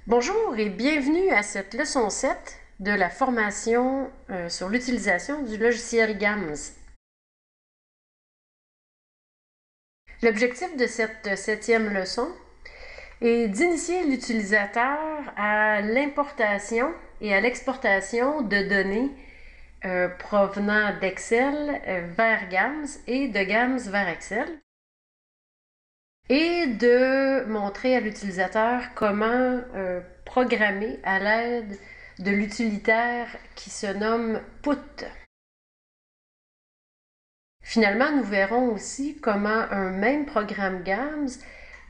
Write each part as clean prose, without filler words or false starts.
Bonjour et bienvenue à cette leçon 7 de la formation sur l'utilisation du logiciel GAMS. L'objectif de cette 7e leçon est d'initier l'utilisateur à l'importation et à l'exportation de données provenant d'Excel vers GAMS et de GAMS vers Excel, et de montrer à l'utilisateur comment programmer à l'aide de l'utilitaire qui se nomme put. Finalement, nous verrons aussi comment un même programme GAMS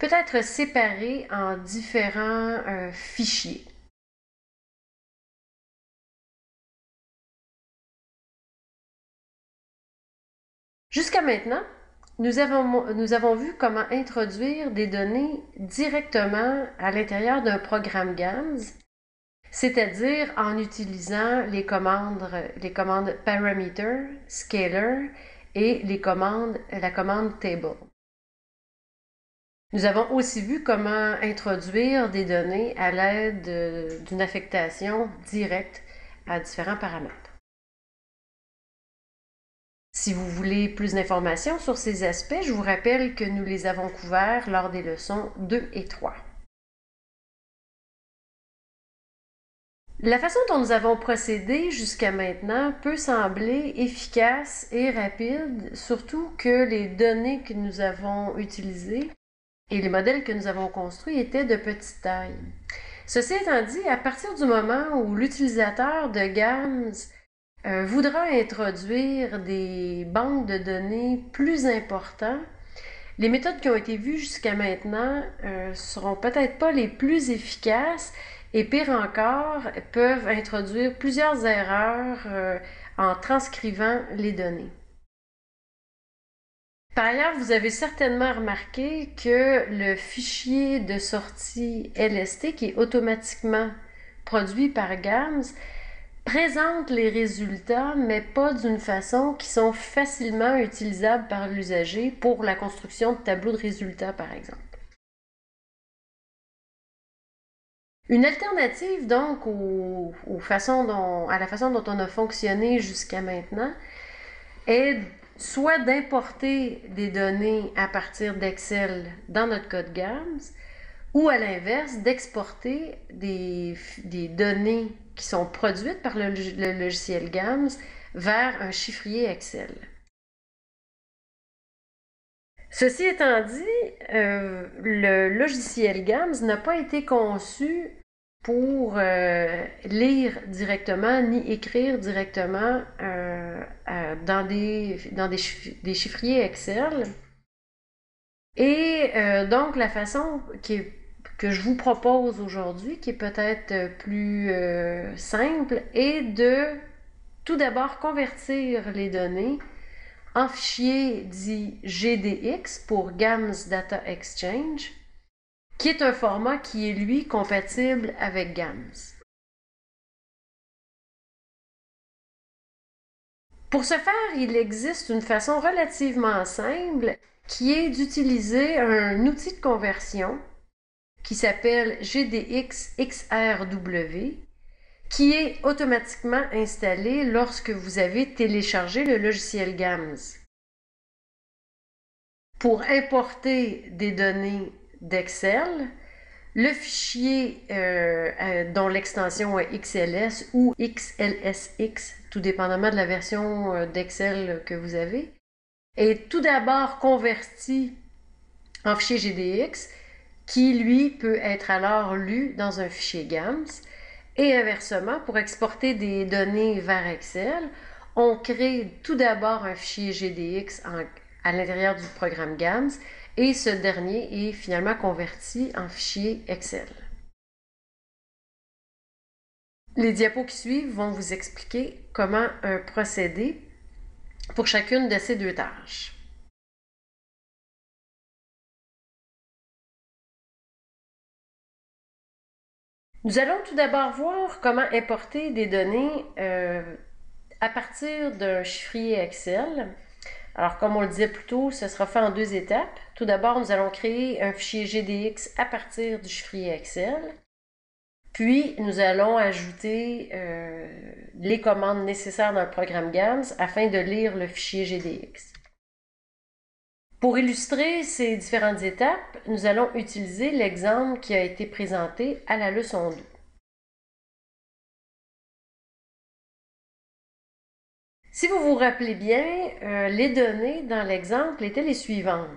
peut être séparé en différents fichiers. Jusqu'à maintenant, nous avons vu comment introduire des données directement à l'intérieur d'un programme GAMS, c'est-à-dire en utilisant les commandes parameter, scaler et la commande table. Nous avons aussi vu comment introduire des données à l'aide d'une affectation directe à différents paramètres. Si vous voulez plus d'informations sur ces aspects, je vous rappelle que nous les avons couverts lors des leçons 2 et 3. La façon dont nous avons procédé jusqu'à maintenant peut sembler efficace et rapide, surtout que les données que nous avons utilisées et les modèles que nous avons construits étaient de petite taille. Ceci étant dit, à partir du moment où l'utilisateur de GAMS voudra introduire des banques de données plus importantes, les méthodes qui ont été vues jusqu'à maintenant seront peut-être pas les plus efficaces et pire encore, peuvent introduire plusieurs erreurs en transcrivant les données. Par ailleurs, vous avez certainement remarqué que le fichier de sortie LST, qui est automatiquement produit par GAMS, présente les résultats, mais pas d'une façon qui sont facilement utilisables par l'usager pour la construction de tableaux de résultats, par exemple. Une alternative, donc, à la façon dont on a fonctionné jusqu'à maintenant est soit d'importer des données à partir d'Excel dans notre code GAMS, ou à l'inverse, d'exporter des données qui sont produites par le logiciel GAMS vers un chiffrier Excel. Ceci étant dit, le logiciel GAMS n'a pas été conçu pour lire directement ni écrire directement dans des chiffriers Excel. Et donc, la façon que je vous propose aujourd'hui, qui est peut-être plus simple, est de tout d'abord convertir les données en fichier dit GDX pour GAMS Data Exchange, qui est un format qui est, lui, compatible avec GAMS. Pour ce faire, il existe une façon relativement simple qui est d'utiliser un outil de conversion qui s'appelle GDX XRW, qui est automatiquement installé lorsque vous avez téléchargé le logiciel GAMS. Pour importer des données d'Excel, le fichier dont l'extension est XLS ou XLSX, tout dépendamment de la version d'Excel que vous avez, est tout d'abord converti en fichier GDX, qui, lui, peut être alors lu dans un fichier GAMS. Et inversement, pour exporter des données vers Excel, on crée tout d'abord un fichier GDX à l'intérieur du programme GAMS, et ce dernier est finalement converti en fichier Excel. Les diapos qui suivent vont vous expliquer comment procéder pour chacune de ces deux tâches. Nous allons tout d'abord voir comment importer des données à partir d'un chiffrier Excel. Alors, comme on le disait plus tôt, ce sera fait en deux étapes. Tout d'abord, nous allons créer un fichier GDX à partir du chiffrier Excel. Puis, nous allons ajouter les commandes nécessaires dans le programme GAMS afin de lire le fichier GDX. Pour illustrer ces différentes étapes, nous allons utiliser l'exemple qui a été présenté à la leçon 2. Si vous vous rappelez bien, les données dans l'exemple étaient les suivantes.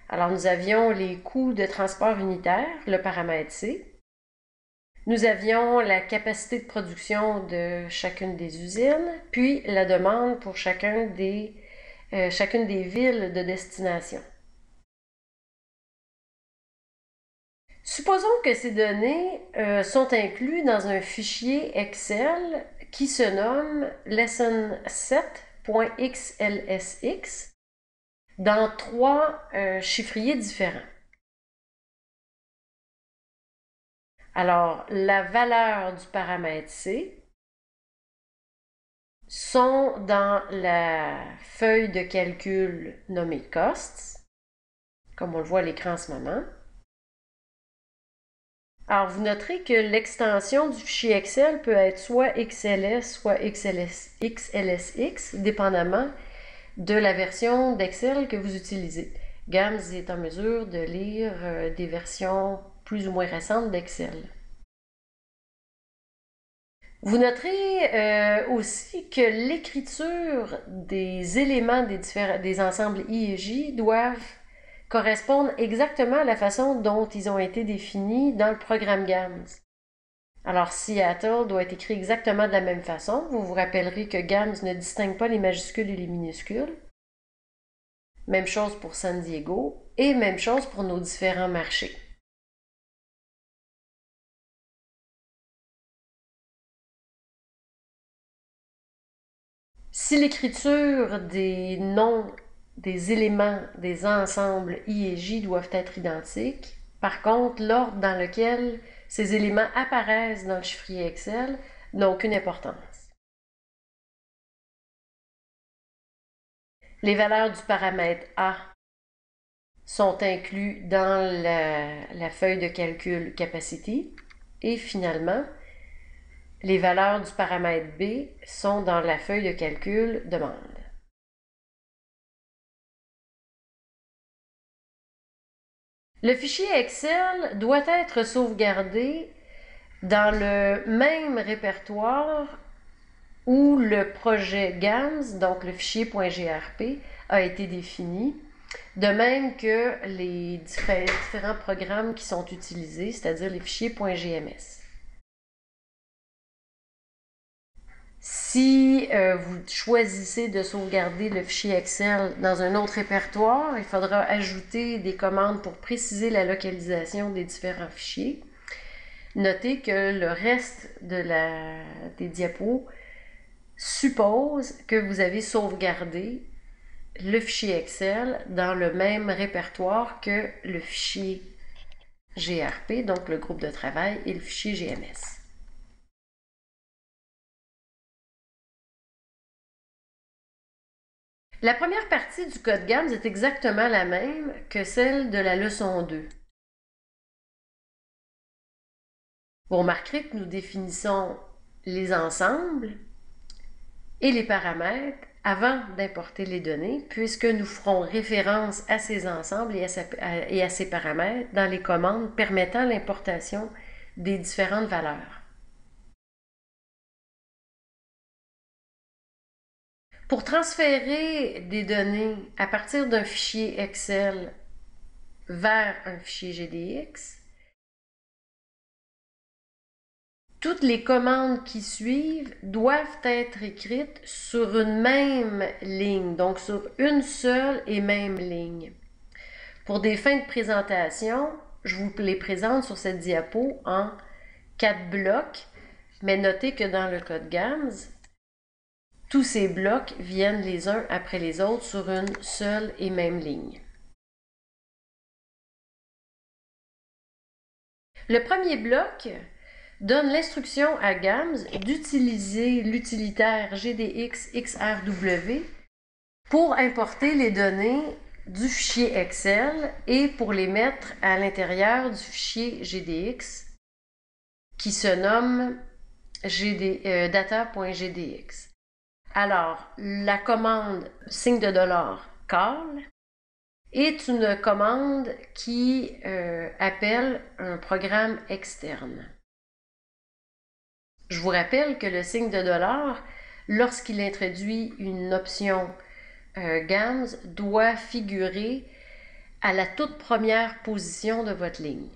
Alors, nous avions les coûts de transport unitaire, le paramètre C. Nous avions la capacité de production de chacune des usines, puis la demande pour chacune des villes de destination. Supposons que ces données sont incluses dans un fichier Excel qui se nomme lesson7.xlsx dans 3 chiffriers différents. Alors, la valeur du paramètre C sont dans la feuille de calcul nommée costs, comme on le voit à l'écran en ce moment. Alors, vous noterez que l'extension du fichier Excel peut être soit XLS, soit XLSX, dépendamment de la version d'Excel que vous utilisez. GAMS est en mesure de lire des versions plus ou moins récentes d'Excel. Vous noterez aussi que l'écriture des éléments des ensembles I et J doivent correspondent exactement à la façon dont ils ont été définis dans le programme GAMS. Alors, Seattle doit être écrit exactement de la même façon. Vous vous rappellerez que GAMS ne distingue pas les majuscules et les minuscules. Même chose pour San Diego et même chose pour nos différents marchés. Si l'écriture des noms des éléments des ensembles I et J doivent être identiques. Par contre, l'ordre dans lequel ces éléments apparaissent dans le chiffrier Excel n'a aucune importance. Les valeurs du paramètre A sont inclus dans la feuille de calcul Capacity et finalement, les valeurs du paramètre B sont dans la feuille de calcul Demande. Le fichier Excel doit être sauvegardé dans le même répertoire où le projet GAMS, donc le fichier .grp, a été défini, de même que les différents programmes qui sont utilisés, c'est-à-dire les fichiers .gms. Si vous choisissez de sauvegarder le fichier Excel dans un autre répertoire, il faudra ajouter des commandes pour préciser la localisation des différents fichiers. Notez que le reste des diapos suppose que vous avez sauvegardé le fichier Excel dans le même répertoire que le fichier GRP, donc le groupe de travail, et le fichier GMS. La première partie du code GAMS est exactement la même que celle de la leçon 2. Vous remarquerez que nous définissons les ensembles et les paramètres avant d'importer les données, puisque nous ferons référence à ces ensembles et à ces paramètres dans les commandes permettant l'importation des différentes valeurs. Pour transférer des données à partir d'un fichier Excel vers un fichier GDX, toutes les commandes qui suivent doivent être écrites sur une même ligne, donc sur une seule et même ligne. Pour des fins de présentation, je vous les présente sur cette diapo en 4 blocs, mais notez que dans le code GAMS, tous ces blocs viennent les uns après les autres sur une seule et même ligne. Le premier bloc donne l'instruction à GAMS d'utiliser l'utilitaire GDX XRW pour importer les données du fichier Excel et pour les mettre à l'intérieur du fichier GDX qui se nomme data.gdx. Alors, la commande signe de dollar call est une commande qui appelle un programme externe. Je vous rappelle que le signe de dollar, lorsqu'il introduit une option GAMS, doit figurer à la toute première position de votre ligne.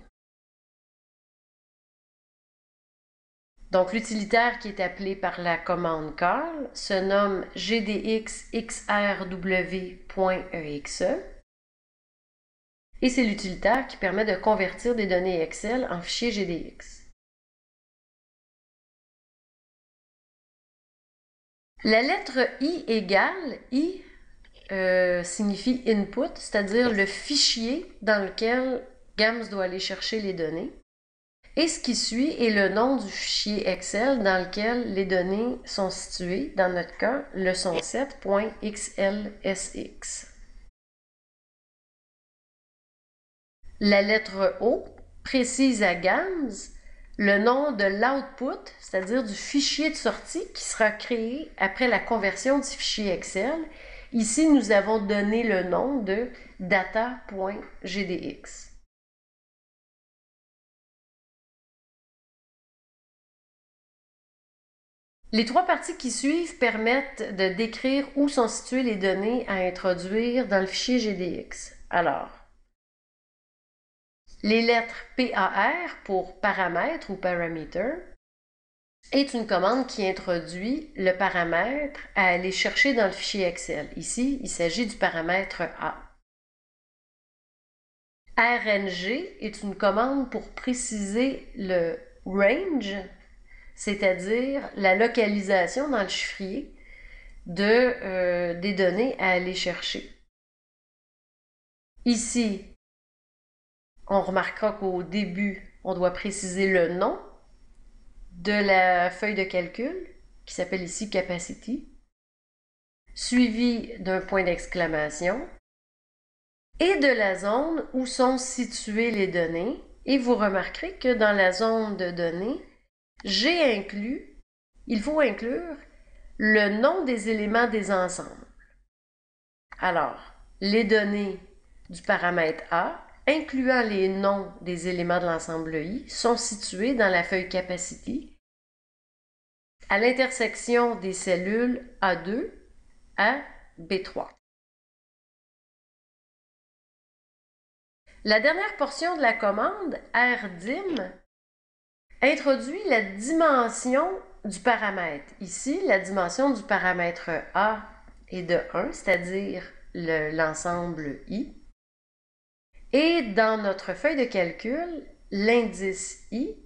Donc, l'utilitaire qui est appelé par la commande call se nomme gdx_xrw.exe et c'est l'utilitaire qui permet de convertir des données Excel en fichier GDX. La lettre I égale, I signifie input, c'est-à-dire le fichier dans lequel GAMS doit aller chercher les données. Et ce qui suit est le nom du fichier Excel dans lequel les données sont situées, dans notre cas, leçon7.xlsx. La lettre O précise à GAMS le nom de l'output, c'est-à-dire du fichier de sortie qui sera créé après la conversion du fichier Excel. Ici, nous avons donné le nom de data.gdx. Les trois parties qui suivent permettent de décrire où sont situées les données à introduire dans le fichier GDX. Alors, les lettres PAR pour paramètre ou parameter est une commande qui introduit le paramètre à aller chercher dans le fichier Excel. Ici, il s'agit du paramètre A. RNG est une commande pour préciser le range, c'est-à-dire la localisation dans le chiffrier des données à aller chercher. Ici, on remarquera qu'au début, on doit préciser le nom de la feuille de calcul, qui s'appelle ici Capacity, suivi d'un point d'exclamation, et de la zone où sont situées les données. Et vous remarquerez que dans la zone de données, il faut inclure le nom des éléments des ensembles. Alors, les données du paramètre A, incluant les noms des éléments de l'ensemble I, sont situées dans la feuille Capacity à l'intersection des cellules A2 à B3. La dernière portion de la commande, rdim, introduit la dimension du paramètre. Ici, la dimension du paramètre A est de 1, c'est-à-dire l'ensemble I. Et dans notre feuille de calcul, l'indice I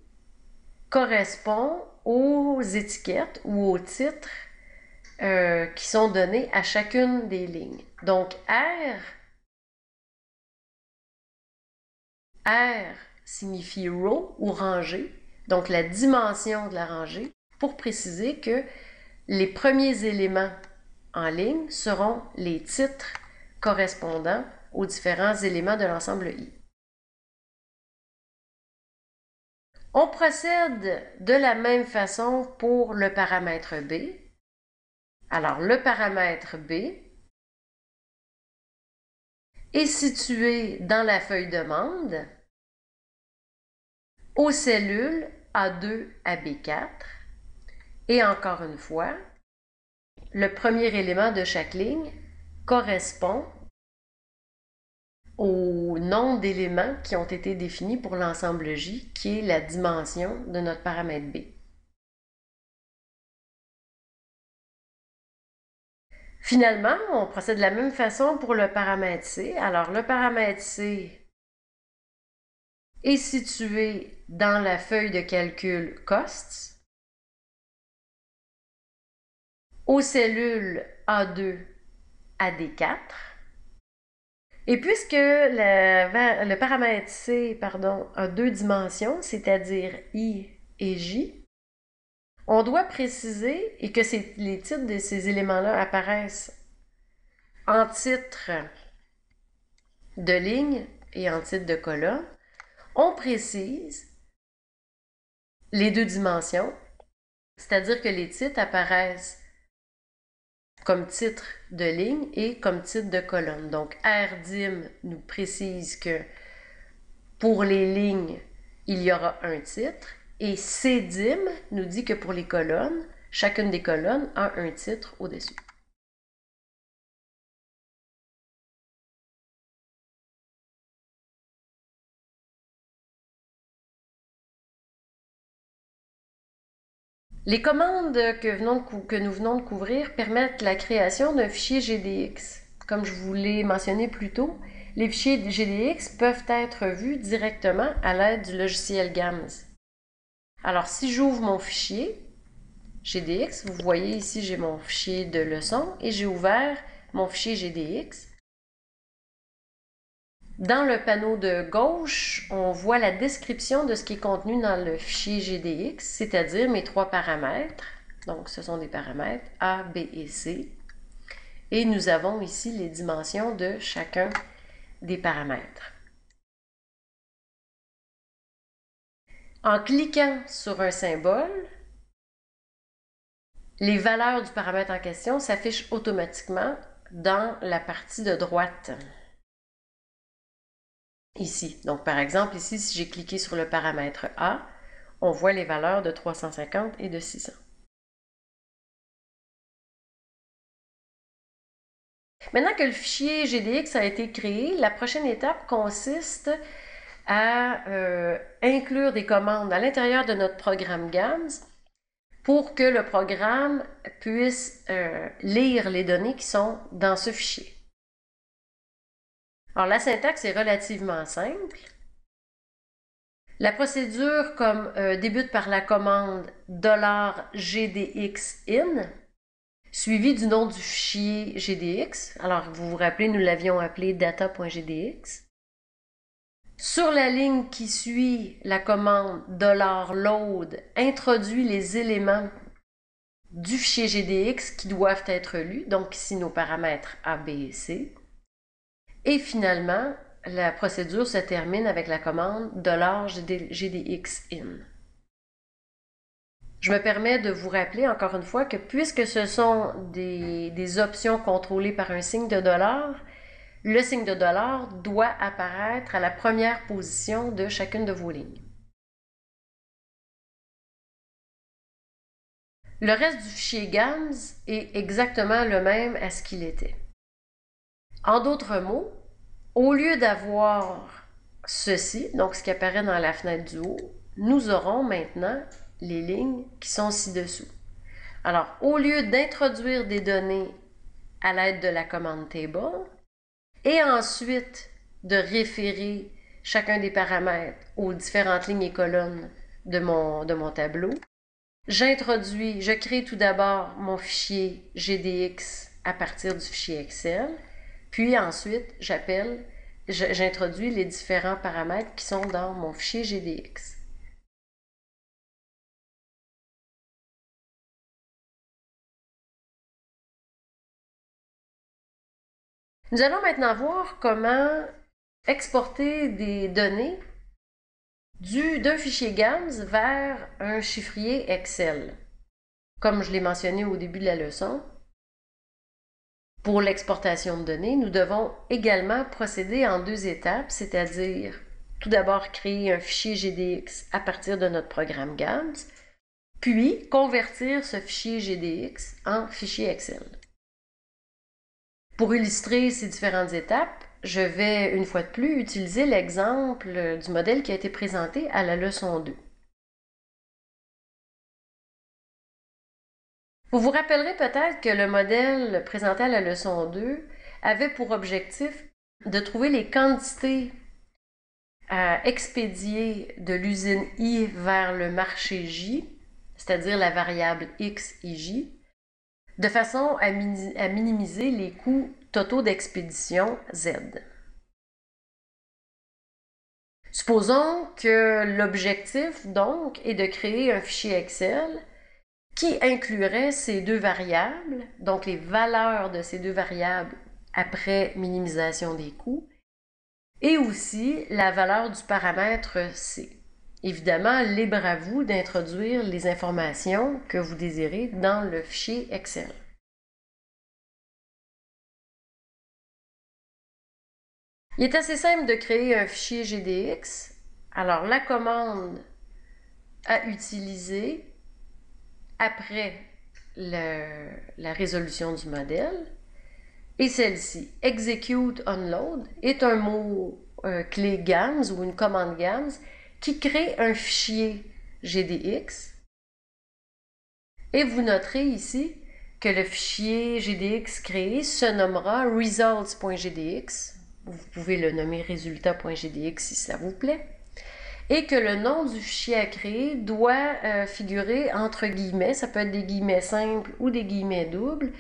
correspond aux étiquettes ou aux titres qui sont donnés à chacune des lignes. Donc, R signifie row ou rangée, donc la dimension de la rangée, pour préciser que les premiers éléments en ligne seront les titres correspondant aux différents éléments de l'ensemble I. On procède de la même façon pour le paramètre B. Alors, le paramètre B est situé dans la feuille demande aux cellules A2 à B4. Et encore une fois, le premier élément de chaque ligne correspond au nom d'éléments qui ont été définis pour l'ensemble J, qui est la dimension de notre paramètre B. Finalement, on procède de la même façon pour le paramètre C. Alors, le paramètre C est situé dans la feuille de calcul costs aux cellules A2 à D4. Et puisque le paramètre C a deux dimensions, c'est-à-dire I et J, on doit préciser, et que les titres de ces éléments-là apparaissent en titre de ligne et en titre de colonne, on précise les deux dimensions, c'est-à-dire que les titres apparaissent comme titre de ligne et comme titre de colonne. Donc, RDIM nous précise que pour les lignes, il y aura un titre, et CDIM nous dit que pour les colonnes, chacune des colonnes a un titre au-dessus. Les commandes que nous venons de couvrir permettent la création d'un fichier GDX. Comme je vous l'ai mentionné plus tôt, les fichiers GDX peuvent être vus directement à l'aide du logiciel GAMS. Alors, si j'ouvre mon fichier GDX, vous voyez ici, j'ai mon fichier de leçon et j'ai ouvert mon fichier GDX. Dans le panneau de gauche, on voit la description de ce qui est contenu dans le fichier GDX, c'est-à-dire mes trois paramètres. Donc, ce sont des paramètres A, B et C. Et nous avons ici les dimensions de chacun des paramètres. En cliquant sur un symbole, les valeurs du paramètre en question s'affichent automatiquement dans la partie de droite. Ici. Donc, par exemple, ici, si j'ai cliqué sur le paramètre A, on voit les valeurs de 350 et de 600. Maintenant que le fichier GDX a été créé, la prochaine étape consiste à inclure des commandes à l'intérieur de notre programme GAMS pour que le programme puisse lire les données qui sont dans ce fichier. Alors, la syntaxe est relativement simple. La procédure débute par la commande $GDXIN, suivie du nom du fichier GDX. Alors, vous vous rappelez, nous l'avions appelé data.gdx. Sur la ligne qui suit, la commande $load introduit les éléments du fichier GDX qui doivent être lus, donc ici nos paramètres A, B et C. Et finalement, la procédure se termine avec la commande $GDXIN. Je me permets de vous rappeler encore une fois que puisque ce sont des options contrôlées par un signe de $, le signe de $ doit apparaître à la première position de chacune de vos lignes. Le reste du fichier GAMS est exactement le même à ce qu'il était. En d'autres mots, au lieu d'avoir ceci, donc ce qui apparaît dans la fenêtre du haut, nous aurons maintenant les lignes qui sont ci-dessous. Alors, au lieu d'introduire des données à l'aide de la commande table et ensuite de référer chacun des paramètres aux différentes lignes et colonnes de mon tableau, je crée tout d'abord mon fichier GDX à partir du fichier Excel, puis ensuite j'introduis les différents paramètres qui sont dans mon fichier GDX. Nous allons maintenant voir comment exporter des données d'un fichier GAMS vers un chiffrier Excel. Comme je l'ai mentionné au début de la leçon, pour l'exportation de données, nous devons également procéder en deux étapes, c'est-à-dire tout d'abord créer un fichier GDX à partir de notre programme GAMS, puis convertir ce fichier GDX en fichier Excel. Pour illustrer ces différentes étapes, je vais une fois de plus utiliser l'exemple du modèle qui a été présenté à la leçon 2. Vous vous rappellerez peut-être que le modèle présenté à la leçon 2 avait pour objectif de trouver les quantités à expédier de l'usine I vers le marché J, c'est-à-dire la variable X et J, de façon à minimiser les coûts totaux d'expédition Z. Supposons que l'objectif, donc, est de créer un fichier Excel qui inclurait ces deux variables, donc les valeurs de ces deux variables après minimisation des coûts, et aussi la valeur du paramètre C. Évidemment, libre à vous d'introduire les informations que vous désirez dans le fichier Excel. Il est assez simple de créer un fichier GDX. Alors, la commande à utiliser après la résolution du modèle est celle-ci. Execute onload est un mot clé GAMS ou une commande GAMS qui crée un fichier GDX. Et vous noterez ici que le fichier GDX créé se nommera results.gdx. Vous pouvez le nommer résultat.gdx si cela vous plaît. Et que le nom du fichier à créer doit figurer entre guillemets. Ça peut être des guillemets simples ou des guillemets doubles.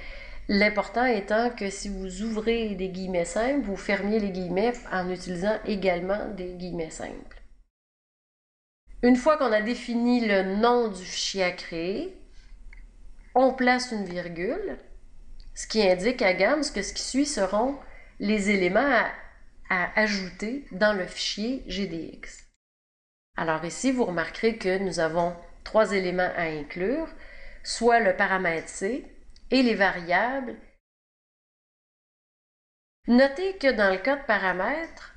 L'important étant que si vous ouvrez des guillemets simples, vous fermiez les guillemets en utilisant également des guillemets simples. Une fois qu'on a défini le nom du fichier à créer, on place une virgule, ce qui indique à GAMS que ce qui suit seront les éléments à ajouter dans le fichier GDX. Alors ici, vous remarquerez que nous avons 3 éléments à inclure, soit le paramètre C et les variables. Notez que dans le cas de paramètres,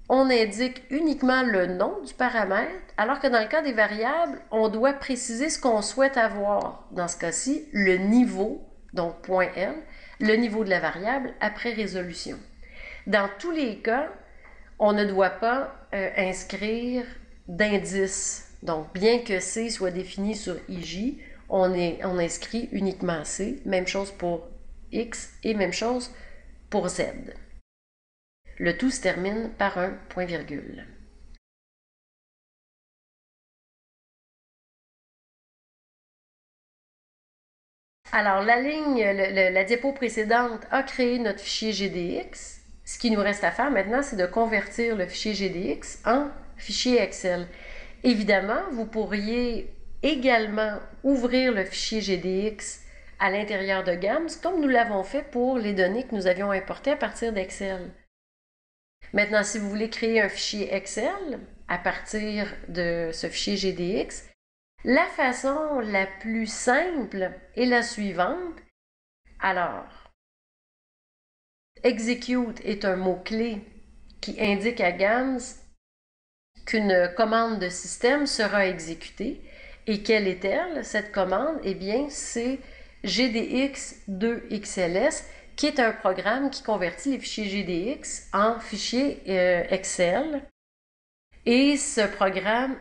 on indique uniquement le nom du paramètre, alors que dans le cas des variables, on doit préciser ce qu'on souhaite avoir. Dans ce cas-ci, le niveau, donc .L, le niveau de la variable après résolution. Dans tous les cas, on ne doit pas inscrire d'indice. Donc, bien que C soit défini sur IJ, on inscrit uniquement C. Même chose pour X et même chose pour Z. Le tout se termine par un point-virgule. Alors, la diapo précédente a créé notre fichier GDX. Ce qui nous reste à faire maintenant, c'est de convertir le fichier GDX en fichier Excel. Évidemment, vous pourriez également ouvrir le fichier GDX à l'intérieur de GAMS, comme nous l'avons fait pour les données que nous avions importées à partir d'Excel. Maintenant, si vous voulez créer un fichier Excel à partir de ce fichier GDX, la façon la plus simple est la suivante. Alors, execute est un mot-clé qui indique à GAMS qu'une commande de système sera exécutée. Et quelle est-elle, cette commande? Eh bien, c'est GDX2XLS, qui est un programme qui convertit les fichiers GDX en fichiers Excel. Et ce programme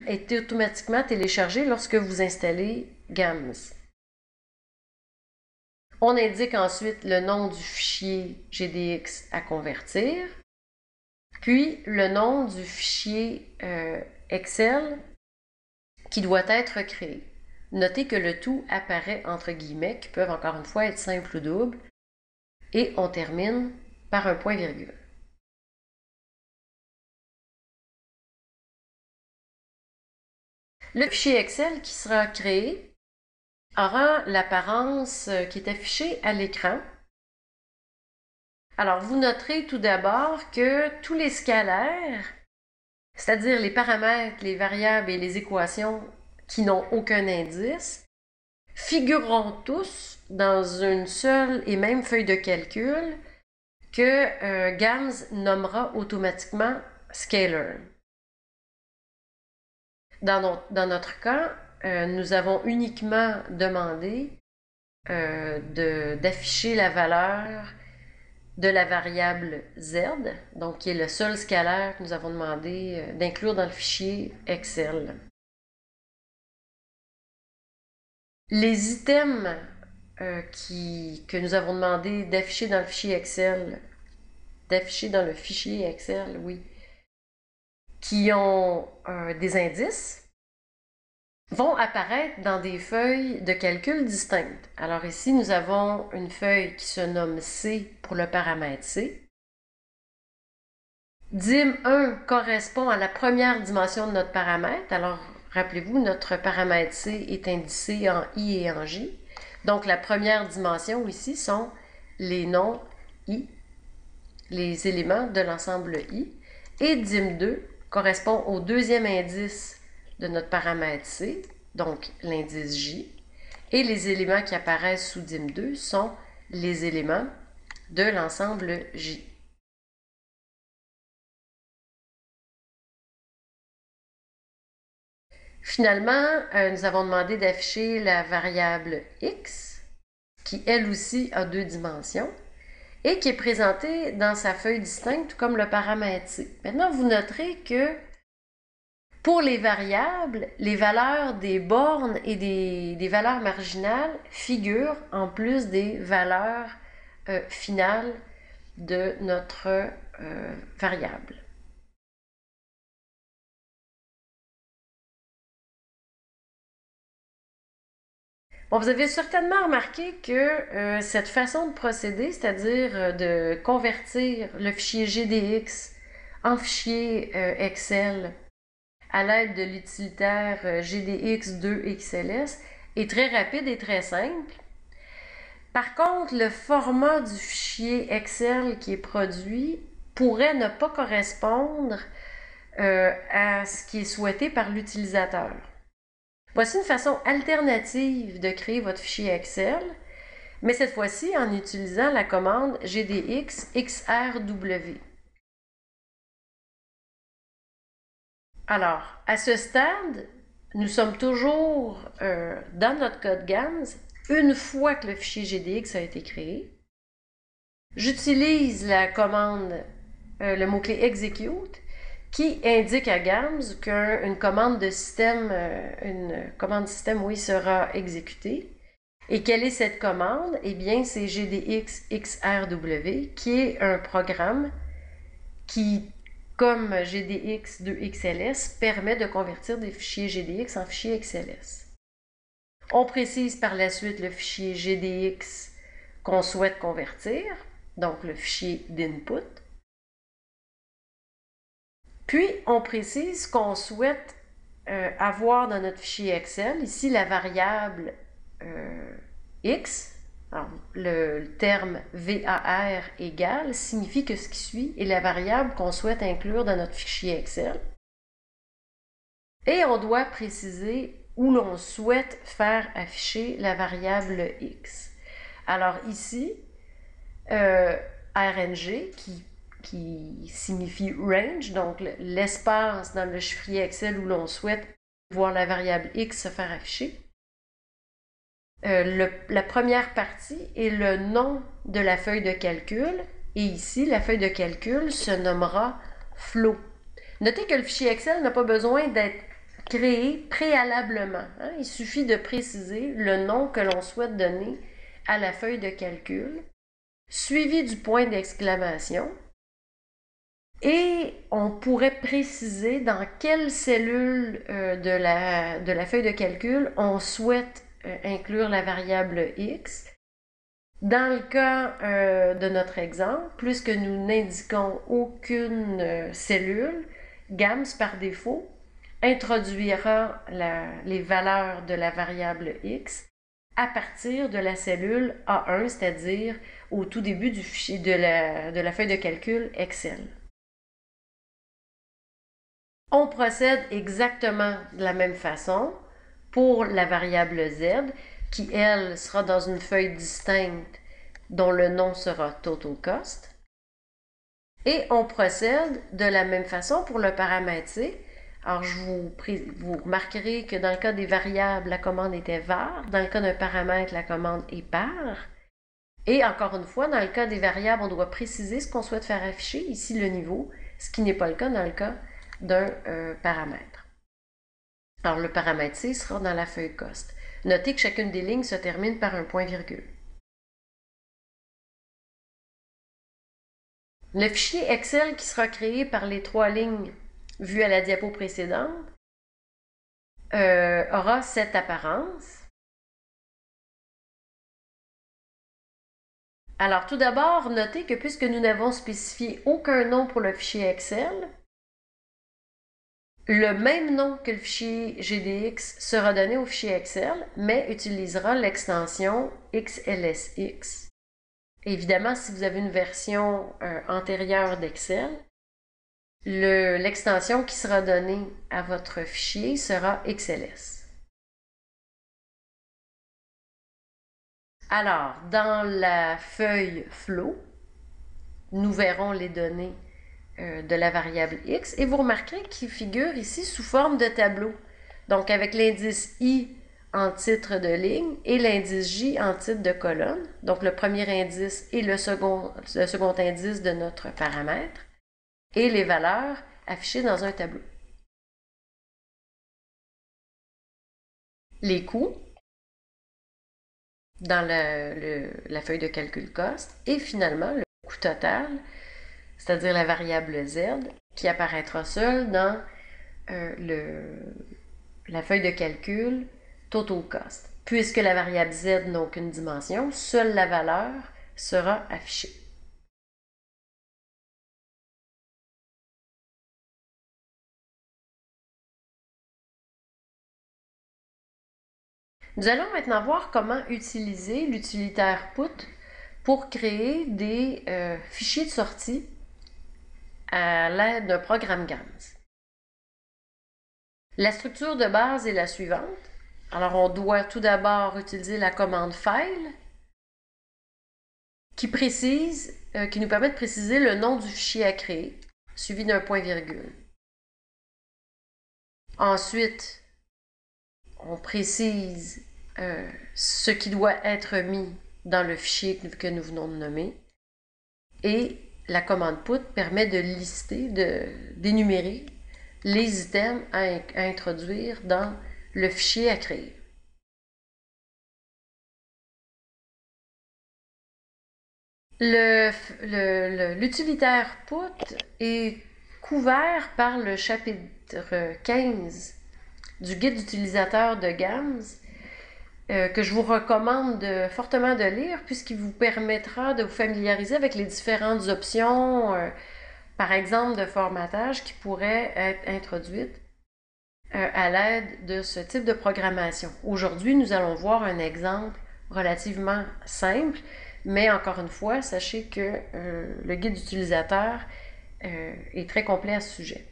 est automatiquement téléchargé lorsque vous installez GAMS. On indique ensuite le nom du fichier GDX à convertir, puis le nom du fichier Excel qui doit être créé. Notez que le tout apparaît entre guillemets, qui peuvent encore une fois être simples ou doubles, et on termine par un point-virgule. Le fichier Excel qui sera créé aura l'apparence qui est affichée à l'écran. Alors, vous noterez tout d'abord que tous les scalaires, c'est-à-dire les paramètres, les variables et les équations qui n'ont aucun indice, figureront tous dans une seule et même feuille de calcul que GAMS nommera automatiquement scalar. Dans notre cas, nous avons uniquement demandé d'afficher la valeur de la variable Z, donc qui est le seul scalaire que nous avons demandé d'inclure dans le fichier Excel. Les items que nous avons demandé d'afficher dans le fichier Excel, oui, qui ont des indices, vont apparaître dans des feuilles de calcul distinctes. Alors ici, nous avons une feuille qui se nomme C pour le paramètre C. Dim1 correspond à la première dimension de notre paramètre. Alors, rappelez-vous, notre paramètre C est indicé en I et en J. Donc, la première dimension ici sont les noms I, les éléments de l'ensemble I. Et Dim2 correspond au deuxième indice de notre paramètre C, donc l'indice J, et les éléments qui apparaissent sous dim2 sont les éléments de l'ensemble J. Finalement, nous avons demandé d'afficher la variable x, qui elle aussi a 2 dimensions, et qui est présentée dans sa feuille distincte comme le paramètre C. Maintenant, vous noterez que pour les variables, les valeurs des bornes et des valeurs marginales figurent en plus des valeurs finales de notre variable. Bon, vous avez certainement remarqué que cette façon de procéder, c'est-à-dire de convertir le fichier GDX en fichier Excel à l'aide de l'utilitaire GDX2XLS, est très rapide et très simple. Par contre, le format du fichier Excel qui est produit pourrait ne pas correspondre à ce qui est souhaité par l'utilisateur. Voici une façon alternative de créer votre fichier Excel, mais cette fois-ci en utilisant la commande GDX-XRW. Alors, à ce stade, nous sommes toujours dans notre code GAMS une fois que le fichier GDX a été créé. J'utilise la commande, le mot-clé execute, qui indique à GAMS qu'une commande de système, sera exécutée. Et quelle est cette commande? Eh bien, c'est GDX-XRW, qui est un programme qui, comme GDX2XLS, permet de convertir des fichiers GDX en fichiers XLS. On précise par la suite le fichier GDX qu'on souhaite convertir, donc le fichier d'input. Puis, on précise qu'on souhaite avoir dans notre fichier Excel, ici la variable x, alors, le terme var égale signifie que ce qui suit est la variable qu'on souhaite inclure dans notre fichier Excel. Et on doit préciser où l'on souhaite faire afficher la variable x. Alors ici, RNG qui signifie range, donc l'espace dans le chiffrier Excel où l'on souhaite voir la variable x se faire afficher. La première partie est le nom de la feuille de calcul, et ici, la feuille de calcul se nommera flow. Notez que le fichier Excel n'a pas besoin d'être créé préalablement. Il suffit de préciser le nom que l'on souhaite donner à la feuille de calcul, suivi du point d'exclamation. Et on pourrait préciser dans quelle cellule de la feuille de calcul on souhaite inclure la variable x. Dans le cas de notre exemple, puisque nous n'indiquons aucune cellule, GAMS par défaut introduira les valeurs de la variable x à partir de la cellule A1, c'est-à-dire au tout début du fichier de la feuille de calcul Excel. On procède exactement de la même façon pour la variable z, qui, elle, sera dans une feuille distincte dont le nom sera total cost. Et on procède de la même façon pour le paramètre c. Alors, vous remarquerez que dans le cas des variables, la commande était var. Dans le cas d'un paramètre, la commande est par. Et encore une fois, dans le cas des variables, on doit préciser ce qu'on souhaite faire afficher, ici le niveau, ce qui n'est pas le cas dans le cas d'un paramètre. Alors, le paramètre C sera dans la feuille cost. Notez que chacune des lignes se termine par un point-virgule. Le fichier Excel qui sera créé par les 3 lignes vues à la diapo précédente aura cette apparence. Alors, tout d'abord, notez que puisque nous n'avons spécifié aucun nom pour le fichier Excel, le même nom que le fichier GDX sera donné au fichier Excel, mais utilisera l'extension XLSX. Évidemment, si vous avez une version antérieure d'Excel, l'extension qui sera donnée à votre fichier sera XLS. Alors, dans la feuille flow, nous verrons les données de la variable x et vous remarquerez qu'il figure ici sous forme de tableau. Donc, avec l'indice i en titre de ligne et l'indice j en titre de colonne. Donc, le premier indice et le second indice de notre paramètre et les valeurs affichées dans un tableau. Les coûts dans la feuille de calcul cost et finalement le coût total, c'est-à-dire la variable z qui apparaîtra seule dans la feuille de calcul total cost. Puisque la variable z n'a aucune dimension, seule la valeur sera affichée. Nous allons maintenant voir comment utiliser l'utilitaire put pour créer des fichiers de sortie à l'aide d'un programme GAMS. La structure de base est la suivante. Alors, on doit tout d'abord utiliser la commande file qui nous permet de préciser le nom du fichier à créer, suivi d'un point-virgule. Ensuite, on précise ce qui doit être mis dans le fichier que nous venons de nommer. Et la commande put permet de lister, d'énumérer les items à introduire dans le fichier à créer. L'utilitaire put est couvert par le chapitre 15 du guide d'utilisateur de GAMS que je vous recommande fortement de lire puisqu'il vous permettra de vous familiariser avec les différentes options, par exemple de formatage qui pourraient être introduites à l'aide de ce type de programmation. Aujourd'hui, nous allons voir un exemple relativement simple, mais encore une fois, sachez que le guide d'utilisateur est très complet à ce sujet.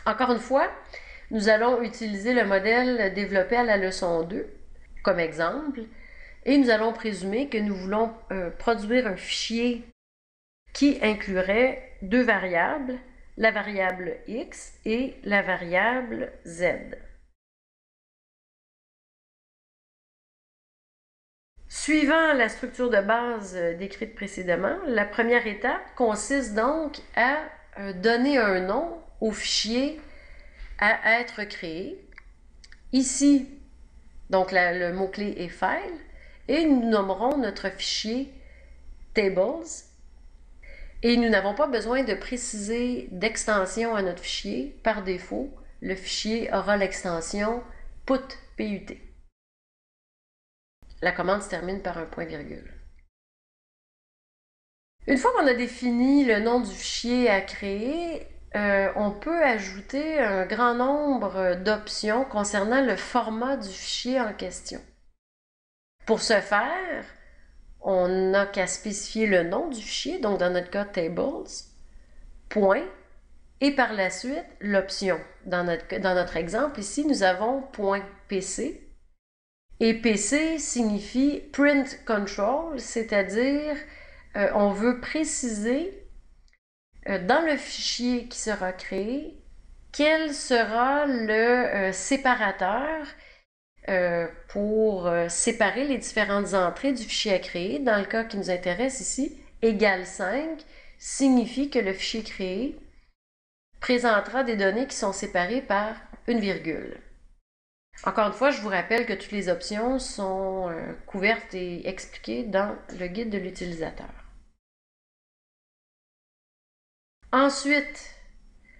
Encore une fois, nous allons utiliser le modèle développé à la leçon 2 comme exemple et nous allons présumer que nous voulons produire un fichier qui inclurait deux variables, la variable x et la variable z. Suivant la structure de base décrite précédemment, la première étape consiste donc à donner un nom au fichier à être créé. Ici, donc le mot-clé est file, et nous nommerons notre fichier tables. Et nous n'avons pas besoin de préciser d'extension à notre fichier. Par défaut, le fichier aura l'extension put. La commande se termine par un point-virgule. Une fois qu'on a défini le nom du fichier à créer, on peut ajouter un grand nombre d'options concernant le format du fichier en question. Pour ce faire, on n'a qu'à spécifier le nom du fichier, donc dans notre cas tables, point, et par la suite l'option. Dans notre exemple ici, nous avons .pc, et PC signifie print control, c'est-à-dire on veut préciser dans le fichier qui sera créé quel sera le séparateur pour séparer les différentes entrées du fichier à créer. Dans le cas qui nous intéresse ici, égale 5 signifie que le fichier créé présentera des données qui sont séparées par une virgule. Encore une fois, je vous rappelle que toutes les options sont couvertes et expliquées dans le guide de l'utilisateur. Ensuite,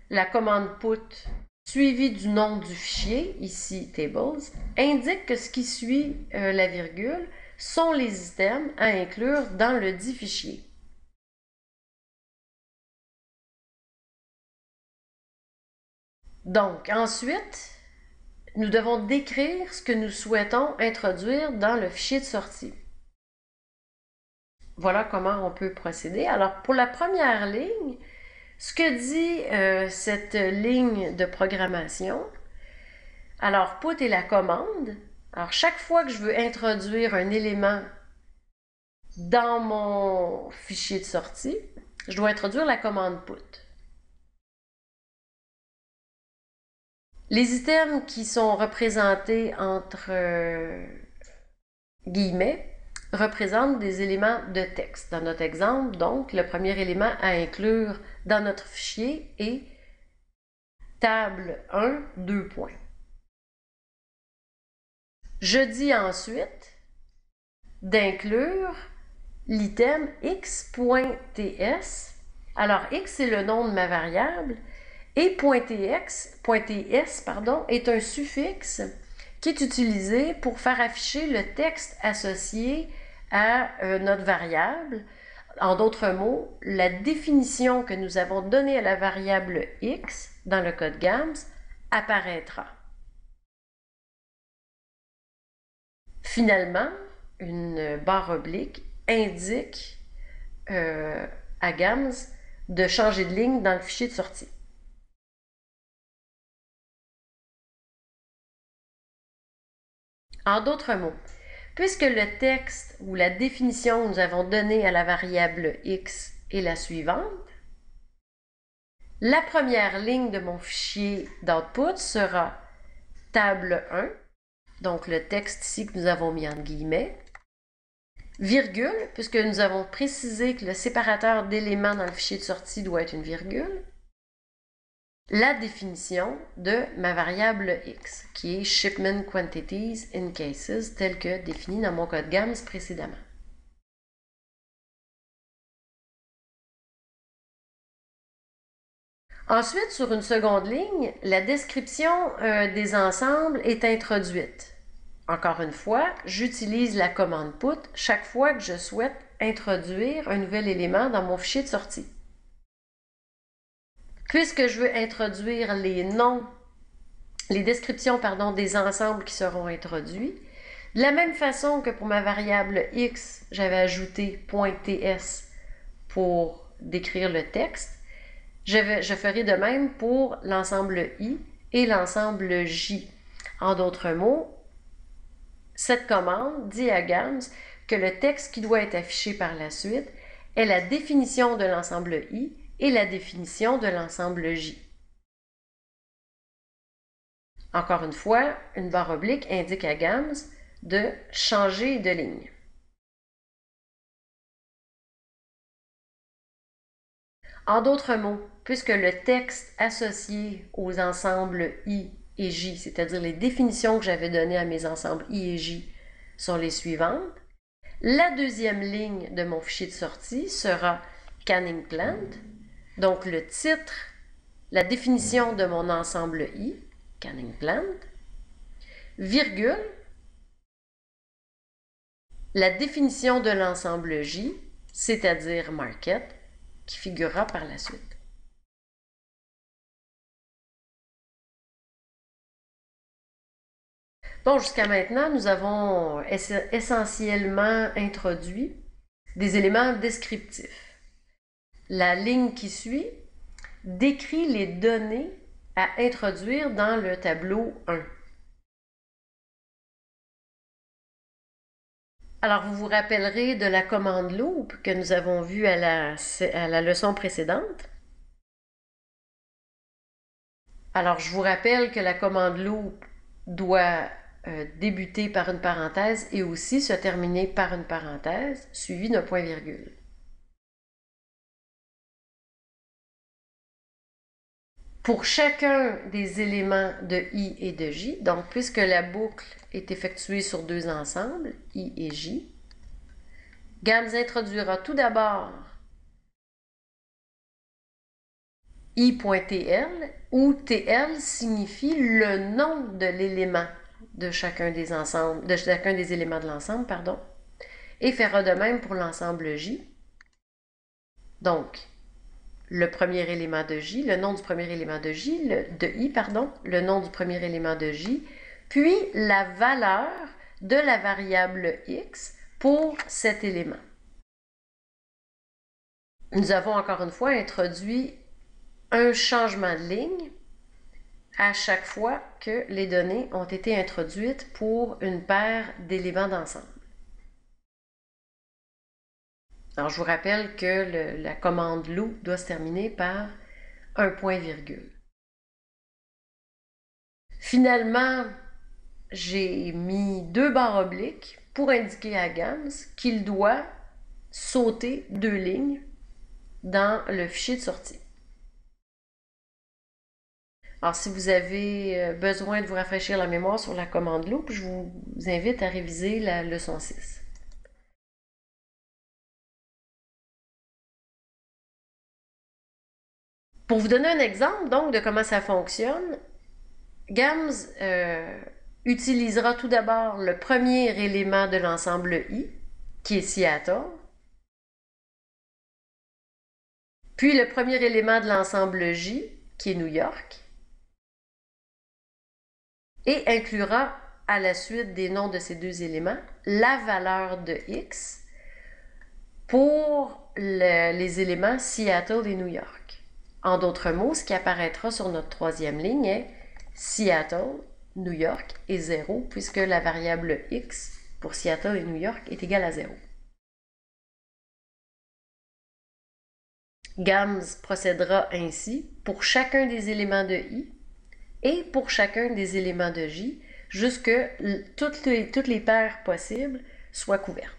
la commande put suivie du nom du fichier, ici tables, indique que ce qui suit la virgule sont les items à inclure dans le dit fichier. Donc, ensuite, nous devons décrire ce que nous souhaitons introduire dans le fichier de sortie. voilà comment on peut procéder. Alors, pour la première ligne, ce que dit cette ligne de programmation, alors put est la commande. Alors, chaque fois que je veux introduire un élément dans mon fichier de sortie, je dois introduire la commande put. Les items qui sont représentés entre guillemets représentent des éléments de texte. Dans notre exemple, donc, le premier élément à inclure dans notre fichier est table 1, 2 points. Je dis ensuite d'inclure l'item x.ts. Alors, x est le nom de ma variable et .ts est un suffixe qui est utilisé pour faire afficher le texte associé à notre variable. En d'autres mots, la définition que nous avons donnée à la variable x dans le code GAMS apparaîtra. Finalement, une barre oblique indique à GAMS de changer de ligne dans le fichier de sortie. En d'autres mots, puisque le texte ou la définition que nous avons donnée à la variable x est la suivante, la première ligne de mon fichier d'output sera table 1, donc le texte ici que nous avons mis entre guillemets, virgule, puisque nous avons précisé que le séparateur d'éléments dans le fichier de sortie doit être une virgule, la définition de ma variable x, qui est shipment quantities in cases, tel que défini dans mon code GAMS précédemment. Ensuite, sur une seconde ligne, la description des ensembles est introduite. Encore une fois, j'utilise la commande put chaque fois que je souhaite introduire un nouvel élément dans mon fichier de sortie. Puisque je veux introduire les descriptions des ensembles qui seront introduits, de la même façon que pour ma variable x, j'avais ajouté .ts pour décrire le texte, je ferai de même pour l'ensemble i et l'ensemble j. En d'autres mots, cette commande dit à GAMS que le texte qui doit être affiché par la suite est la définition de l'ensemble i et la définition de l'ensemble j. Encore une fois, une barre oblique indique à GAMS de changer de ligne. En d'autres mots, puisque le texte associé aux ensembles i et j, c'est-à-dire les définitions que j'avais données à mes ensembles i et j, sont les suivantes, la deuxième ligne de mon fichier de sortie sera canning plant, donc le titre, la définition de mon ensemble i, canning plant, virgule, la définition de l'ensemble j, c'est-à-dire market, qui figurera par la suite. Bon, jusqu'à maintenant, nous avons essentiellement introduit des éléments descriptifs. La ligne qui suit décrit les données à introduire dans le tableau 1. Alors, vous vous rappellerez de la commande loop que nous avons vue à la leçon précédente. Alors, je vous rappelle que la commande loop doit débuter par une parenthèse et aussi se terminer par une parenthèse suivie d'un point-virgule. Pour chacun des éléments de i et de j, donc puisque la boucle est effectuée sur deux ensembles, i et j, GAMS introduira tout d'abord i.tl, où tl signifie le nom de l'élément de chacun des ensembles, de chacun des éléments de l'ensemble, et fera de même pour l'ensemble j. Donc, le premier élément de j, le nom du premier élément de j, le nom du premier élément de j, puis la valeur de la variable x pour cet élément. nous avons encore une fois introduit un changement de ligne à chaque fois que les données ont été introduites pour une paire d'éléments d'ensemble. Alors, je vous rappelle que la commande loop doit se terminer par un point-virgule. Finalement, j'ai mis 2 barres obliques pour indiquer à GAMS qu'il doit sauter 2 lignes dans le fichier de sortie. Alors, si vous avez besoin de vous rafraîchir la mémoire sur la commande loop, je vous invite à réviser la leçon 6. Pour vous donner un exemple donc de comment ça fonctionne, GAMS utilisera tout d'abord le premier élément de l'ensemble I, qui est Seattle, puis le premier élément de l'ensemble J, qui est New York, et inclura à la suite des noms de ces 2 éléments la valeur de X pour les éléments Seattle et New York. En d'autres mots, ce qui apparaîtra sur notre 3e ligne est Seattle, New York est 0, puisque la variable X pour Seattle et New York est égale à 0. GAMS procédera ainsi pour chacun des éléments de I et pour chacun des éléments de J, jusque toutes les paires possibles soient couvertes.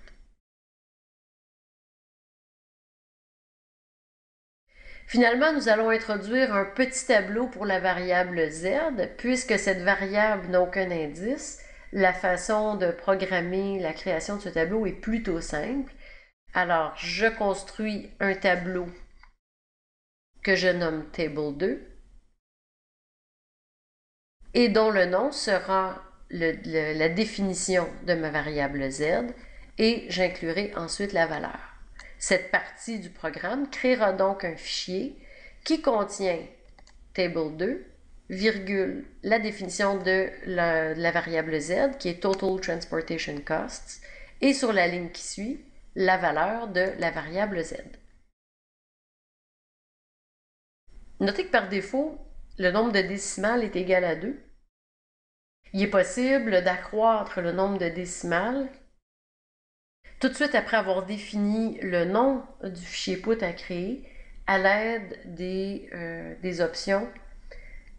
Finalement, nous allons introduire un petit tableau pour la variable Z, puisque cette variable n'a aucun indice. La façon de programmer la création de ce tableau est plutôt simple. Alors, je construis un tableau que je nomme Table 2 et dont le nom sera la définition de ma variable Z et j'inclurai ensuite la valeur. Cette partie du programme créera donc un fichier qui contient Table 2, virgule, la définition de la variable Z qui est Total Transportation Costs et sur la ligne qui suit, la valeur de la variable Z. Notez que par défaut, le nombre de décimales est égal à 2. Il est possible d'accroître le nombre de décimales tout de suite après avoir défini le nom du fichier put à créer à l'aide des options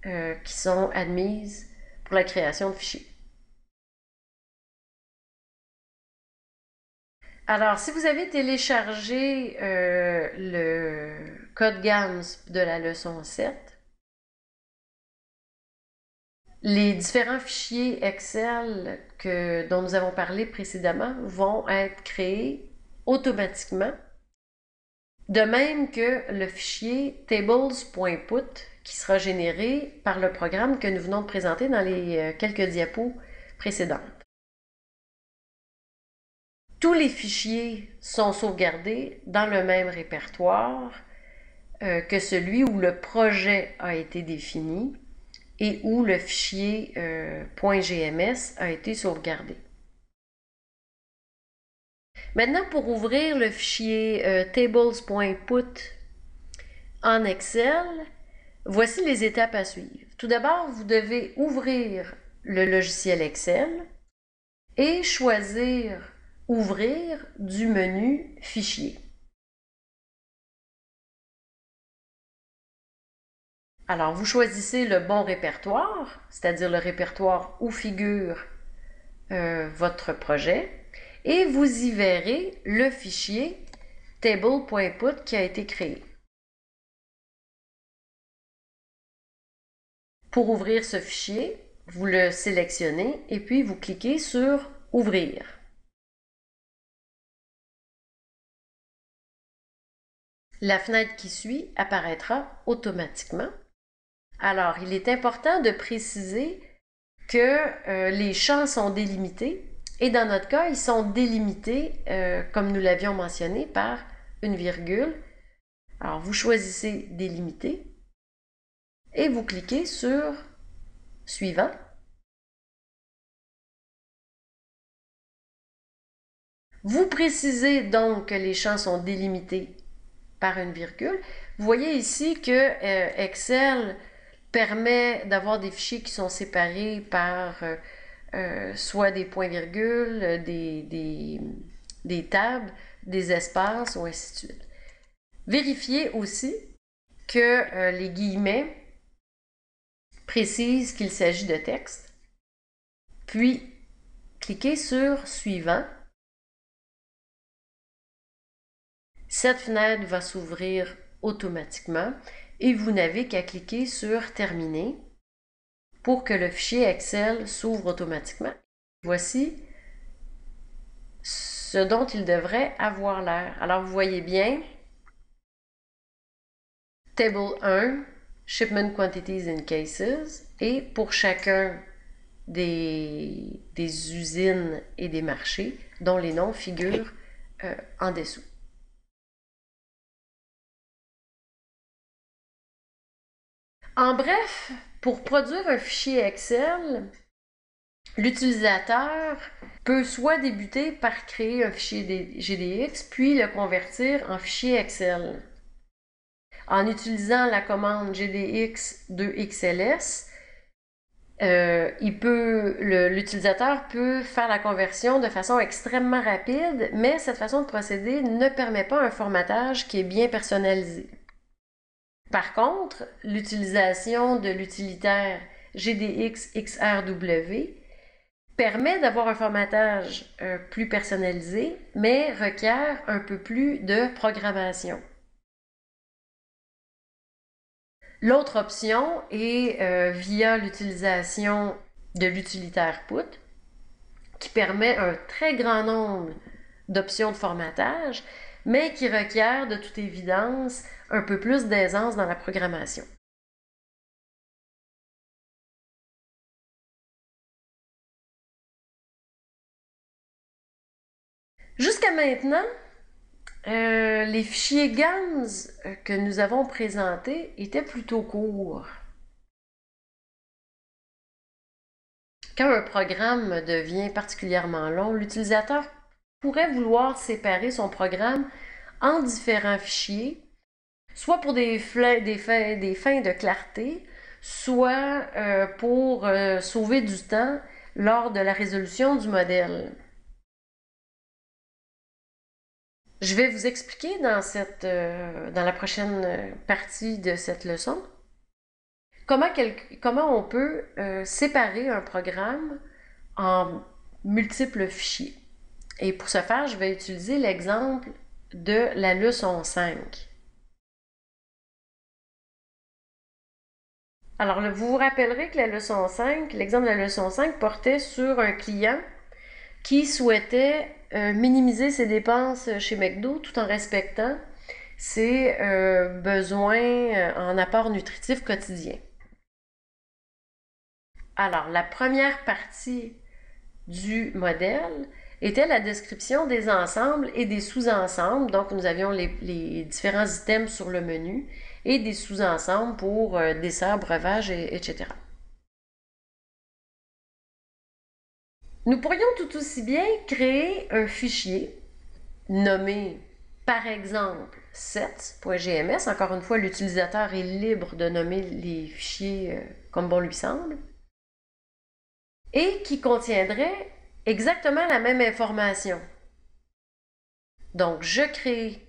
qui sont admises pour la création de fichiers. Alors, si vous avez téléchargé le code GAMS de la leçon 7, les différents fichiers Excel dont nous avons parlé précédemment vont être créés automatiquement, de même que le fichier tables.put qui sera généré par le programme que nous venons de présenter dans les quelques diapos précédentes. Tous les fichiers sont sauvegardés dans le même répertoire que celui où le projet a été défini et où le fichier .gms a été sauvegardé. Maintenant, pour ouvrir le fichier tables.put en Excel, voici les étapes à suivre. Tout d'abord, vous devez ouvrir le logiciel Excel et choisir « Ouvrir » du menu « Fichier ». Alors, vous choisissez le bon répertoire, c'est-à-dire le répertoire où figure votre projet, et vous y verrez le fichier table.put qui a été créé. Pour ouvrir ce fichier, vous le sélectionnez et puis vous cliquez sur « Ouvrir ». La fenêtre qui suit apparaîtra automatiquement. Alors, il est important de préciser que les champs sont délimités et dans notre cas, ils sont délimités, comme nous l'avions mentionné, par une virgule. Alors, vous choisissez Délimiter et vous cliquez sur Suivant. Vous précisez donc que les champs sont délimités par une virgule. Vous voyez ici que Excel permet d'avoir des fichiers qui sont séparés par soit des points-virgules, des tables, des espaces, ou ainsi de suite. Vérifiez aussi que les guillemets précisent qu'il s'agit de texte, puis cliquez sur « Suivant ». Cette fenêtre va s'ouvrir automatiquement et vous n'avez qu'à cliquer sur « Terminer » pour que le fichier Excel s'ouvre automatiquement. Voici ce dont il devrait avoir l'air. Alors vous voyez bien, Table 1, Shipment Quantities and Cases, et pour chacun des usines et des marchés dont les noms figurent en dessous. En bref, pour produire un fichier Excel, l'utilisateur peut soit débuter par créer un fichier GDX, puis le convertir en fichier Excel. En utilisant la commande GDX2XLS, l'utilisateur peut faire la conversion de façon extrêmement rapide, mais cette façon de procéder ne permet pas un formatage qui est bien personnalisé. Par contre, l'utilisation de l'utilitaire GDX-XRW permet d'avoir un formatage plus personnalisé, mais requiert un peu plus de programmation. L'autre option est via l'utilisation de l'utilitaire PUT, qui permet un très grand nombre d'options de formatage, mais qui requiert de toute évidence un peu plus d'aisance dans la programmation. Jusqu'à maintenant, les fichiers GAMS que nous avons présentés étaient plutôt courts. Quand un programme devient particulièrement long, l'utilisateur pourrait vouloir séparer son programme en différents fichiers, soit pour des fins de clarté, soit pour sauver du temps lors de la résolution du modèle. Je vais vous expliquer dans la prochaine partie de cette leçon comment on peut séparer un programme en multiples fichiers. Et pour ce faire, je vais utiliser l'exemple de la leçon 5. Alors, vous vous rappellerez que l'exemple de la leçon 5 portait sur un client qui souhaitait minimiser ses dépenses chez McDo tout en respectant ses besoins en apport nutritif quotidien. Alors, la première partie du modèle était la description des ensembles et des sous-ensembles. Donc, nous avions les différents items sur le menu et des sous-ensembles pour dessert, breuvage, etc. Nous pourrions tout aussi bien créer un fichier nommé, par exemple, sets.gms. Encore une fois, l'utilisateur est libre de nommer les fichiers comme bon lui semble. Et qui contiendrait exactement la même information. Donc, je crée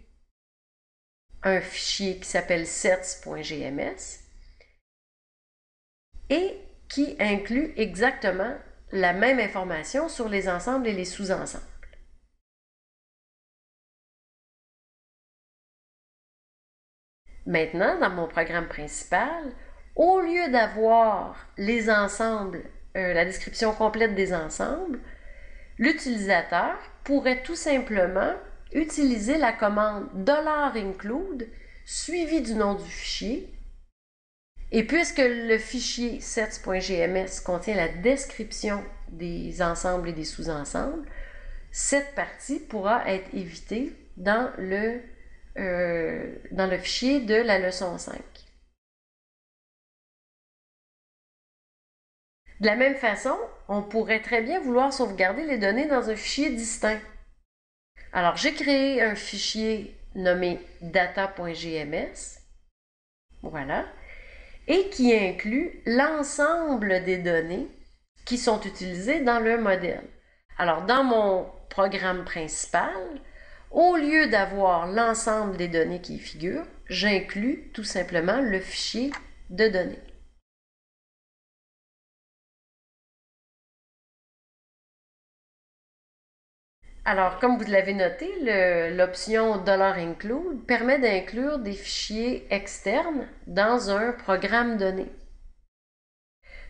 un fichier qui s'appelle sets.gms et qui inclut exactement la même information sur les ensembles et les sous-ensembles. Maintenant, dans mon programme principal, au lieu d'avoir les ensembles, la description complète des ensembles, l'utilisateur pourrait tout simplement utiliser la commande $include suivie du nom du fichier. Et puisque le fichier sets.gms contient la description des ensembles et des sous-ensembles, cette partie pourra être évitée dans le fichier de la leçon 5. De la même façon, on pourrait très bien vouloir sauvegarder les données dans un fichier distinct. Alors, j'ai créé un fichier nommé data.gms, voilà, et qui inclut l'ensemble des données qui sont utilisées dans le modèle. Alors, dans mon programme principal, au lieu d'avoir l'ensemble des données qui y figurent, j'inclus tout simplement le fichier de données. Alors, comme vous l'avez noté, l'option $include permet d'inclure des fichiers externes dans un programme donné.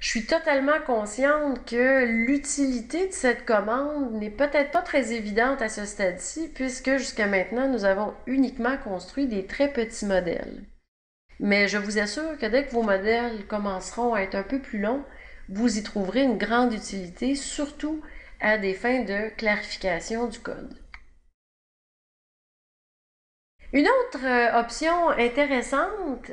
Je suis totalement consciente que l'utilité de cette commande n'est peut-être pas très évidente à ce stade-ci, puisque jusqu'à maintenant, nous avons uniquement construit des très petits modèles. Mais je vous assure que dès que vos modèles commenceront à être un peu plus longs, vous y trouverez une grande utilité, surtout à des fins de clarification du code. Une autre option intéressante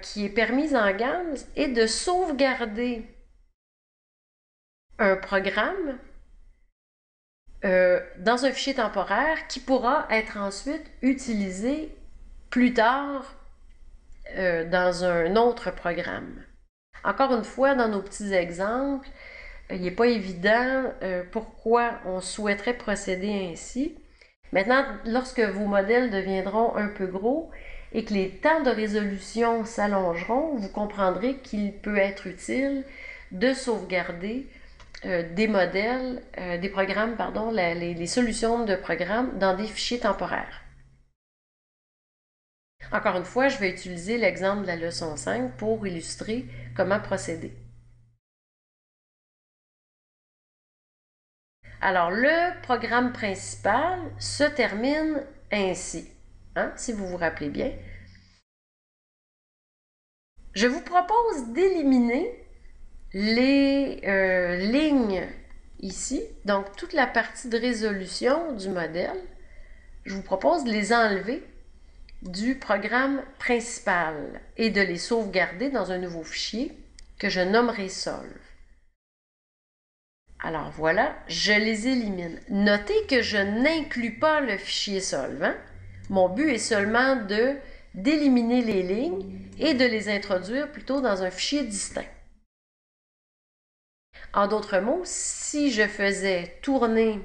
qui est permise en GAMS est de sauvegarder un programme dans un fichier temporaire qui pourra être ensuite utilisé plus tard dans un autre programme. Encore une fois, dans nos petits exemples, il n'est pas évident pourquoi on souhaiterait procéder ainsi. Maintenant, lorsque vos modèles deviendront un peu gros et que les temps de résolution s'allongeront, vous comprendrez qu'il peut être utile de sauvegarder des modèles, des programmes, pardon, les solutions de programmes dans des fichiers temporaires. Encore une fois, je vais utiliser l'exemple de la leçon 5 pour illustrer comment procéder. Alors, le programme principal se termine ainsi, si vous vous rappelez bien. Je vous propose d'éliminer les lignes ici, donc toute la partie de résolution du modèle. Je vous propose de les enlever du programme principal et de les sauvegarder dans un nouveau fichier que je nommerai solve. Alors voilà, je les élimine. Notez que je n'inclus pas le fichier solve. Mon but est seulement d'éliminer les lignes et de les introduire plutôt dans un fichier distinct. En d'autres mots, si je faisais tourner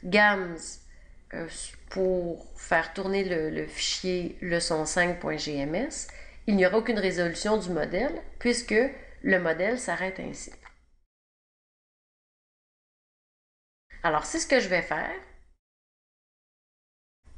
GAMS pour faire tourner le fichier leçon5.gms, il n'y aura aucune résolution du modèle puisque le modèle s'arrête ainsi. Alors, c'est ce que je vais faire.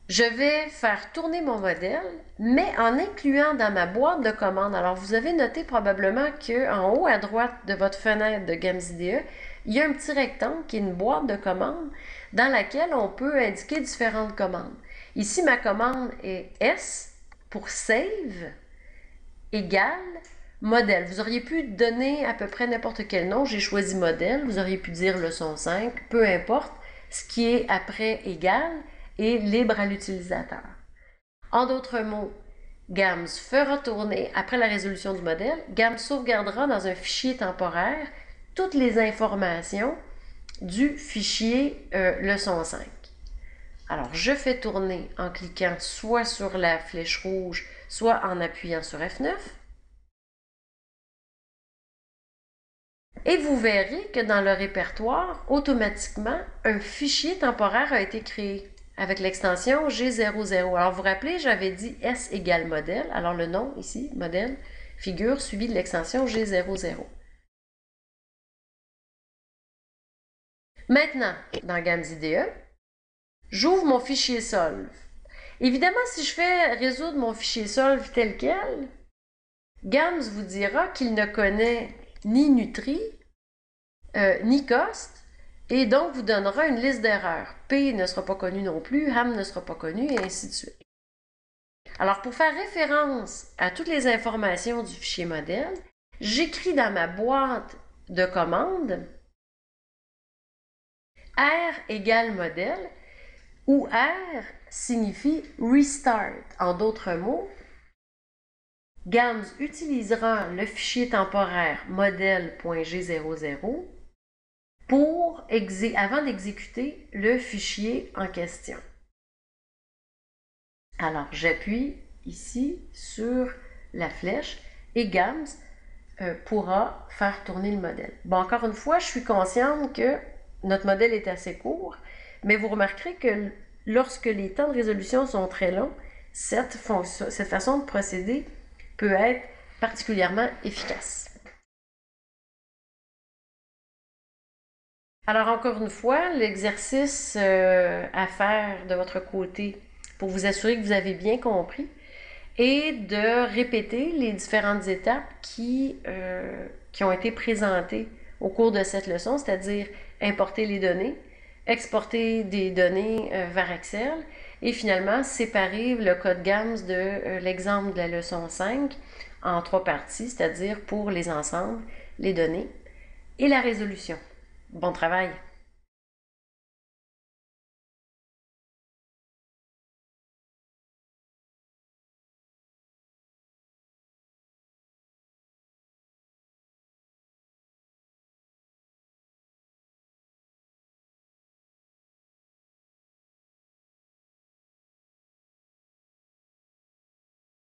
Je vais faire tourner mon modèle, mais en incluant dans ma boîte de commande. Alors, vous avez noté probablement qu'en haut à droite de votre fenêtre de GAMS IDE, il y a un petit rectangle qui est une boîte de commande dans laquelle on peut indiquer différentes commandes. Ici, ma commande est S pour Save égale modèle. Vous auriez pu donner à peu près n'importe quel nom. J'ai choisi modèle. Vous auriez pu dire leçon 5, peu importe. Ce qui est après égal est libre à l'utilisateur. En d'autres mots, GAMS fera tourner, après la résolution du modèle, GAMS sauvegardera dans un fichier temporaire toutes les informations du fichier leçon 5. Alors, je fais tourner en cliquant soit sur la flèche rouge, soit en appuyant sur F9. Et vous verrez que dans le répertoire, automatiquement, un fichier temporaire a été créé avec l'extension G00. Alors, vous vous rappelez, j'avais dit S égale modèle. Alors, le nom ici, modèle, figure suivi de l'extension G00. Maintenant, dans GAMS IDE, j'ouvre mon fichier solve. Évidemment, si je fais résoudre mon fichier solve tel quel, GAMS vous dira qu'il ne connaît ni Nutri, ni cost, et donc vous donnera une liste d'erreurs. P ne sera pas connu non plus, ham ne sera pas connu, et ainsi de suite. Alors, pour faire référence à toutes les informations du fichier modèle, j'écris dans ma boîte de commande R égale modèle, où R signifie restart. En d'autres mots, GAMS utilisera le fichier temporaire modèle.g00 avant d'exécuter le fichier en question. Alors, j'appuie ici sur la flèche et GAMS pourra faire tourner le modèle. Bon, encore une fois, je suis consciente que notre modèle est assez court, mais vous remarquerez que lorsque les temps de résolution sont très longs, cette façon de procéder peut être particulièrement efficace. Alors, encore une fois, l'exercice à faire de votre côté pour vous assurer que vous avez bien compris et de répéter les différentes étapes qui ont été présentées au cours de cette leçon, c'est-à-dire importer les données, exporter des données vers Excel et finalement séparer le code GAMS de l'exemple de la leçon 5 en 3 parties, c'est-à-dire pour les ensembles, les données et la résolution. Bon travail!